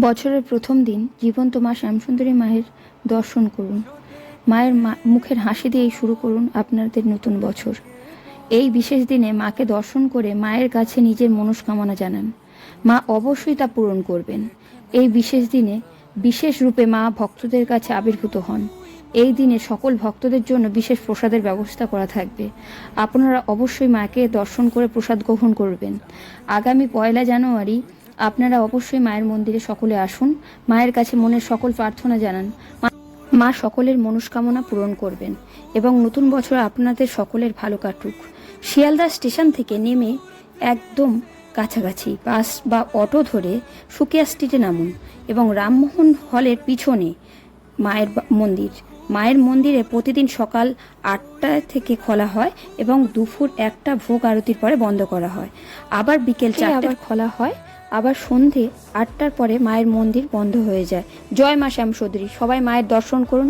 বছরের প্রথম দিন জীবন্ত মা শ্যামসুন্দরী মায়ের দর্শন করুন। মায়ের মুখের হাসি দিয়েই শুরু করুন আপনাদের নতুন বছর। এই বিশেষ দিনে মাকে দর্শন করে মায়ের কাছে নিজের মনস্কামনা জানান। মা অবশ্যই তা পূরণ করবেন। এই বিশেষ দিনে বিশেষ রূপে মা ভক্তদের কাছে আবির্ভূত হন। এই দিনে সকল ভক্তদের জন্য বিশেষ প্রসাদের ব্যবস্থা করা থাকবে। আপনারা অবশ্যই মাকে দর্শন করে প্রসাদ গ্রহণ করবেন। আগামী 1 জানুয়ারি আপনারা অবশ্যই মায়ের মন্দিরে সকলে আসুন। মায়ের কাছে মনের সকল প্রার্থনা জানান। মা সকলের মনস্কামনা পূরণ করবেন এবং নতুন বছর আপনাদের সকলের ভালো কাটুক। শিয়ালদা স্টেশন থেকে নেমে একদম কাছাকাছি বাস বা অটো ধরে সুকিয়া স্ট্রিটে নামুন এবং রামমোহন হলের পিছনে মায়ের মন্দির। মায়ের মন্দিরে প্রতিদিন সকাল 8টা থেকে খোলা হয় এবং দুপুর 1টা ভোগ আরতির পরে বন্ধ করা হয়। আবার বিকেল 4টায় খোলা হয়, আবার সন্ধে 8টার পরে মায়ের মন্দির বন্ধ হয়ে যায়। জয় মা শ্যামসুন্দরী। সবাই মায়ের দর্শন করুন।